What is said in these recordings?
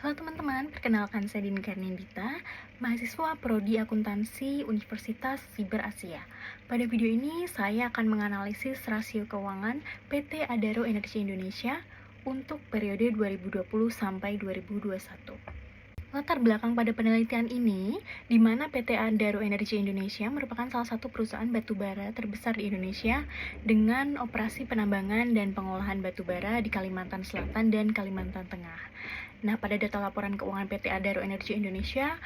Halo teman-teman, perkenalkan saya Dinika Nindita, mahasiswa Prodi Akuntansi Universitas Siber Asia. Pada video ini, saya akan menganalisis rasio keuangan PT Adaro Energi Indonesia untuk periode 2020 sampai 2021. Latar belakang pada penelitian ini, di mana PT Adaro Energi Indonesia merupakan salah satu perusahaan batubara terbesar di Indonesia dengan operasi penambangan dan pengolahan batubara di Kalimantan Selatan dan Kalimantan Tengah. Nah, pada data laporan keuangan PT Adaro Energi Indonesia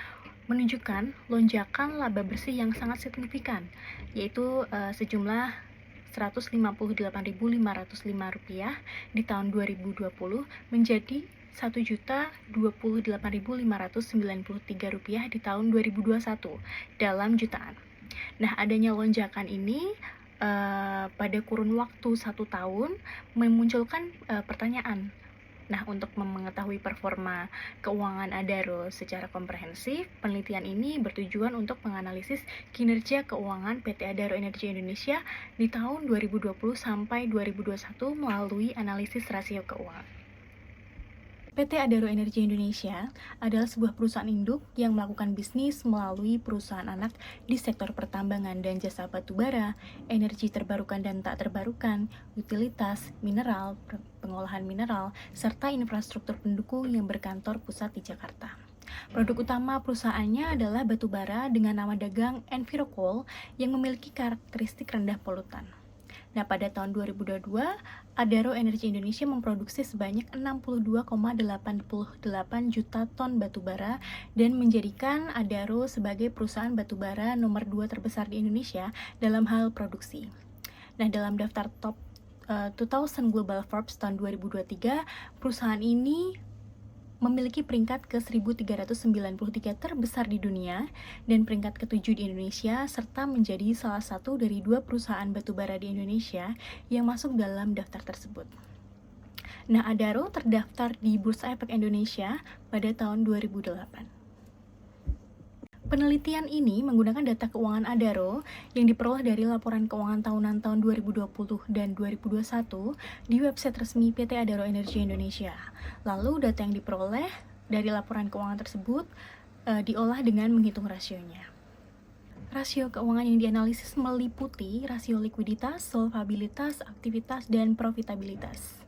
menunjukkan lonjakan laba bersih yang sangat signifikan, yaitu sejumlah Rp158.505 di tahun 2020 menjadi Rp1.028.593 di tahun 2021 dalam jutaan. Nah, adanya lonjakan ini pada kurun waktu 1 tahun memunculkan pertanyaan. Nah, untuk mengetahui performa keuangan Adaro secara komprehensif, penelitian ini bertujuan untuk menganalisis kinerja keuangan PT Adaro Energi Indonesia di tahun 2020 sampai 2021 melalui analisis rasio keuangan. PT Adaro Energi Indonesia adalah sebuah perusahaan induk yang melakukan bisnis melalui perusahaan anak di sektor pertambangan dan jasa batubara, energi terbarukan dan tak terbarukan, utilitas, mineral, pengolahan mineral, serta infrastruktur pendukung yang berkantor pusat di Jakarta. Produk utama perusahaannya adalah batubara dengan nama dagang Envirocoal yang memiliki karakteristik rendah polutan. Nah, pada tahun 2022, Adaro Energi Indonesia memproduksi sebanyak 62,88 juta ton batubara dan menjadikan Adaro sebagai perusahaan batubara nomor 2 terbesar di Indonesia dalam hal produksi. Nah, dalam daftar top 2000 Global Forbes tahun 2023, perusahaan ini memiliki peringkat ke-1393 terbesar di dunia dan peringkat ke-7 di Indonesia, serta menjadi salah satu dari 2 perusahaan batubara di Indonesia yang masuk dalam daftar tersebut. Nah, Adaro terdaftar di Bursa Efek Indonesia pada tahun 2008. Penelitian ini menggunakan data keuangan Adaro yang diperoleh dari laporan keuangan tahunan tahun 2020 dan 2021 di website resmi PT Adaro Energi Indonesia. Lalu data yang diperoleh dari laporan keuangan tersebut diolah dengan menghitung rasionya. Rasio keuangan yang dianalisis meliputi rasio likuiditas, solvabilitas, aktivitas, dan profitabilitas.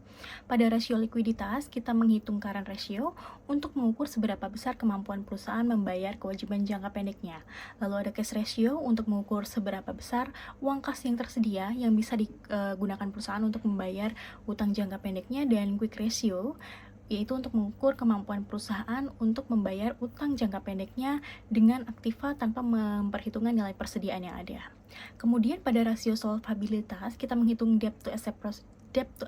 Pada rasio likuiditas, kita menghitung current ratio untuk mengukur seberapa besar kemampuan perusahaan membayar kewajiban jangka pendeknya. Lalu ada cash ratio untuk mengukur seberapa besar uang kas yang tersedia yang bisa digunakan perusahaan untuk membayar utang jangka pendeknya, dan quick ratio yaitu untuk mengukur kemampuan perusahaan untuk membayar utang jangka pendeknya dengan aktiva tanpa memperhitungkan nilai persediaan yang ada. Kemudian pada rasio solvabilitas, kita menghitung debt to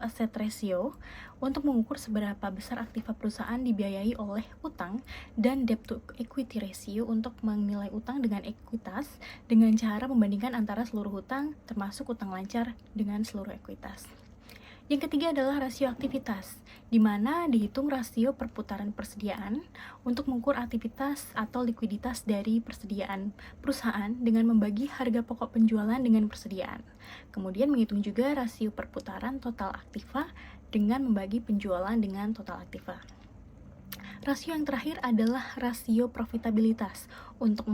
asset ratio untuk mengukur seberapa besar aktiva perusahaan dibiayai oleh utang, dan debt to equity ratio untuk menilai utang dengan ekuitas dengan cara membandingkan antara seluruh utang termasuk utang lancar dengan seluruh ekuitas. Yang ketiga adalah rasio aktivitas, di mana dihitung rasio perputaran persediaan untuk mengukur aktivitas atau likuiditas dari persediaan perusahaan dengan membagi harga pokok penjualan dengan persediaan. Kemudian menghitung juga rasio perputaran total aktiva dengan membagi penjualan dengan total aktiva. Rasio yang terakhir adalah rasio profitabilitas untuk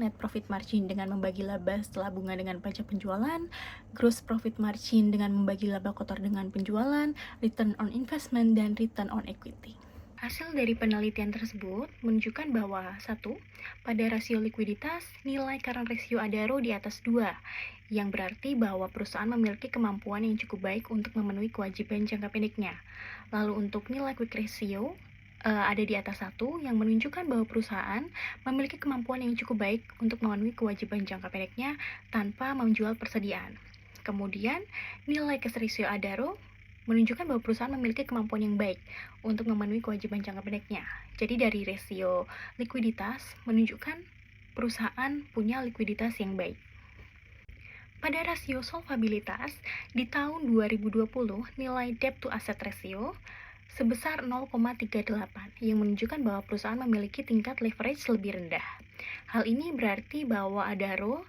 net profit margin dengan membagi laba setelah bunga dengan pajak penjualan, gross profit margin dengan membagi laba kotor dengan penjualan, return on investment, dan return on equity. Hasil dari penelitian tersebut menunjukkan bahwa 1. Pada rasio likuiditas, nilai current ratio Adaro di atas 2, yang berarti bahwa perusahaan memiliki kemampuan yang cukup baik untuk memenuhi kewajiban jangka pendeknya. Lalu untuk nilai quick ratio, ada di atas 1, yang menunjukkan bahwa perusahaan memiliki kemampuan yang cukup baik untuk memenuhi kewajiban jangka pendeknya tanpa menjual persediaan. Kemudian, nilai cash ratio Adaro menunjukkan bahwa perusahaan memiliki kemampuan yang baik untuk memenuhi kewajiban jangka pendeknya. Jadi dari rasio likuiditas menunjukkan perusahaan punya likuiditas yang baik. Pada rasio solvabilitas, di tahun 2020 nilai debt to asset ratio sebesar 0,38 yang menunjukkan bahwa perusahaan memiliki tingkat leverage lebih rendah. Hal ini berarti bahwa Adaro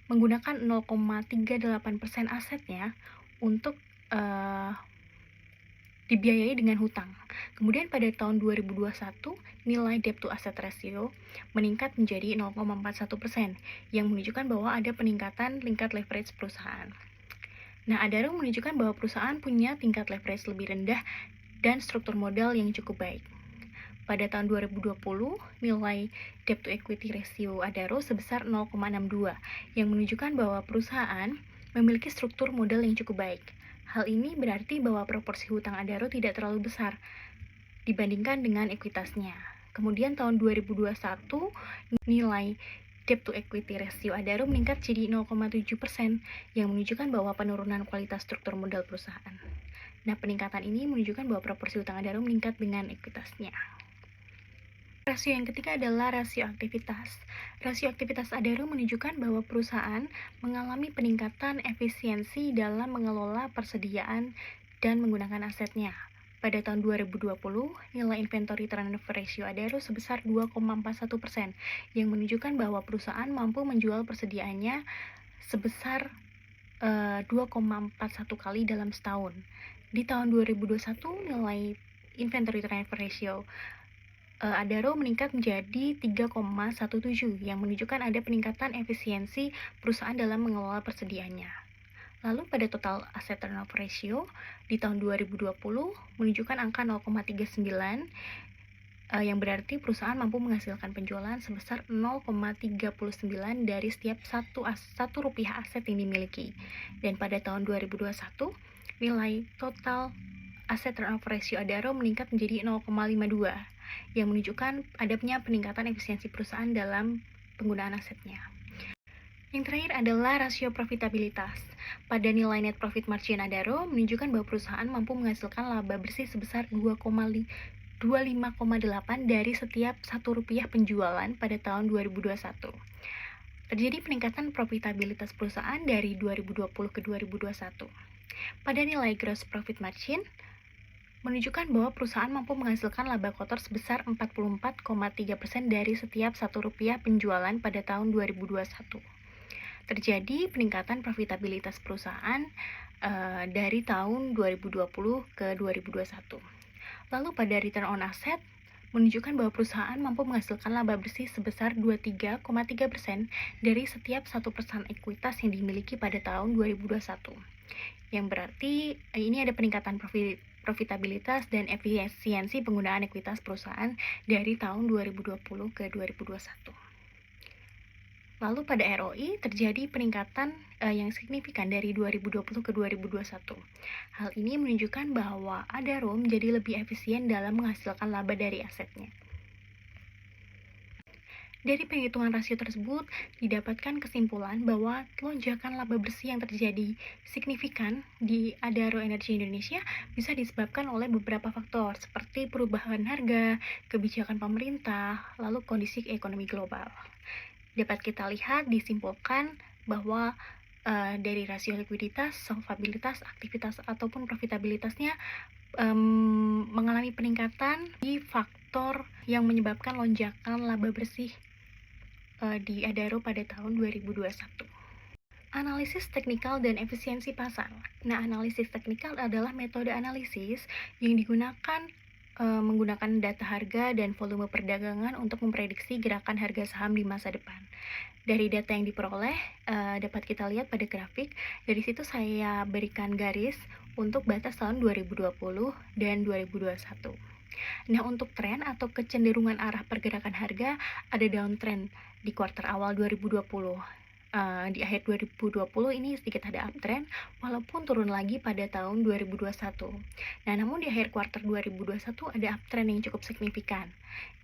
menggunakan 0,38% asetnya untuk dibiayai dengan hutang. Kemudian pada tahun 2021, nilai debt to asset ratio meningkat menjadi 0,41%, yang menunjukkan bahwa ada peningkatan tingkat leverage perusahaan. Nah, Adaro menunjukkan bahwa perusahaan punya tingkat leverage lebih rendah dan struktur modal yang cukup baik. Pada tahun 2020, nilai debt to equity ratio Adaro sebesar 0,62, yang menunjukkan bahwa perusahaan memiliki struktur modal yang cukup baik. Hal ini berarti bahwa proporsi hutang Adaro tidak terlalu besar dibandingkan dengan ekuitasnya. Kemudian tahun 2021, nilai debt to equity ratio Adaro meningkat jadi 0,7%, yang menunjukkan bahwa penurunan kualitas struktur modal perusahaan. Nah, peningkatan ini menunjukkan bahwa proporsi hutang Adaro meningkat dengan ekuitasnya. Rasio yang ketiga adalah rasio aktivitas. Rasio aktivitas Adaro menunjukkan bahwa perusahaan mengalami peningkatan efisiensi dalam mengelola persediaan dan menggunakan asetnya. Pada tahun 2020, nilai inventory turnover ratio Adaro sebesar 2,41%, yang menunjukkan bahwa perusahaan mampu menjual persediaannya sebesar 2,41 kali dalam setahun. Di tahun 2021, nilai inventory turnover ratio Adaro meningkat menjadi 3,17, yang menunjukkan ada peningkatan efisiensi perusahaan dalam mengelola persediaannya. Lalu pada total asset turnover ratio di tahun 2020 menunjukkan angka 0,39, yang berarti perusahaan mampu menghasilkan penjualan sebesar 0,39 dari setiap satu rupiah aset yang dimiliki. Dan pada tahun 2021, nilai total asset turnover ratio Adaro meningkat menjadi 0,52, yang menunjukkan adanya peningkatan efisiensi perusahaan dalam penggunaan asetnya. Yang terakhir adalah rasio profitabilitas. Pada nilai net profit margin Adaro menunjukkan bahwa perusahaan mampu menghasilkan laba bersih sebesar 25,8 dari setiap Rp1 penjualan pada tahun 2021. Terjadi peningkatan profitabilitas perusahaan dari 2020 ke 2021. Pada nilai gross profit margin menunjukkan bahwa perusahaan mampu menghasilkan laba kotor sebesar 44,3% dari setiap Rp1 penjualan pada tahun 2021. Terjadi peningkatan profitabilitas perusahaan dari tahun 2020 ke 2021. Lalu pada return on asset menunjukkan bahwa perusahaan mampu menghasilkan laba bersih sebesar 23,3% dari setiap 1% ekuitas yang dimiliki pada tahun 2021. Yang berarti ini ada peningkatan profitabilitas dan efisiensi penggunaan ekuitas perusahaan dari tahun 2020 ke 2021. Lalu pada ROI terjadi peningkatan yang signifikan dari 2020 ke 2021. Hal ini menunjukkan bahwa Adaro menjadi lebih efisien dalam menghasilkan laba dari asetnya. Dari penghitungan rasio tersebut, didapatkan kesimpulan bahwa lonjakan laba bersih yang terjadi signifikan di Adaro Energi Indonesia bisa disebabkan oleh beberapa faktor, seperti perubahan harga, kebijakan pemerintah, lalu kondisi ekonomi global. Dapat kita lihat disimpulkan bahwa dari rasio likuiditas, solvabilitas, aktivitas, ataupun profitabilitasnya mengalami peningkatan di faktor yang menyebabkan lonjakan laba bersih di Adaro pada tahun 2021. Analisis teknikal dan efisiensi pasar. Nah, analisis teknikal adalah metode analisis yang digunakan menggunakan data harga dan volume perdagangan untuk memprediksi gerakan harga saham di masa depan. Dari data yang diperoleh, dapat kita lihat pada grafik. Dari situ saya berikan garis untuk batas tahun 2020 dan 2021. Nah, untuk tren atau kecenderungan arah pergerakan harga, ada downtrend di kuartal awal 2020. Di akhir 2020 ini sedikit ada uptrend, walaupun turun lagi pada tahun 2021. Nah, namun di akhir kuartal 2021 ada uptrend yang cukup signifikan.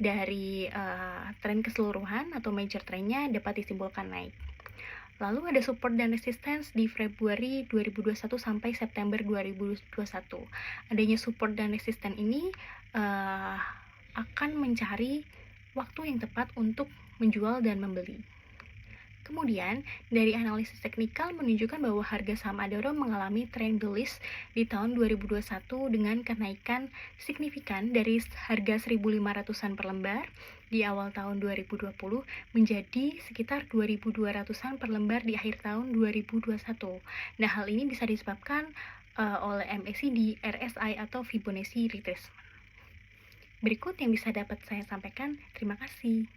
Dari tren keseluruhan atau major trendnya dapat disimpulkan naik. Lalu ada support dan resistance di Februari 2021 sampai September 2021. Adanya support dan resistance ini akan mencari waktu yang tepat untuk menjual dan membeli. Kemudian, dari analisis teknikal menunjukkan bahwa harga saham Adaro mengalami trend bullish di tahun 2021 dengan kenaikan signifikan dari harga 1.500-an per lembar di awal tahun 2020 menjadi sekitar 2.200-an per lembar di akhir tahun 2021. Nah, hal ini bisa disebabkan oleh MACD, RSI, atau Fibonacci retracement. Berikut yang bisa dapat saya sampaikan. Terima kasih.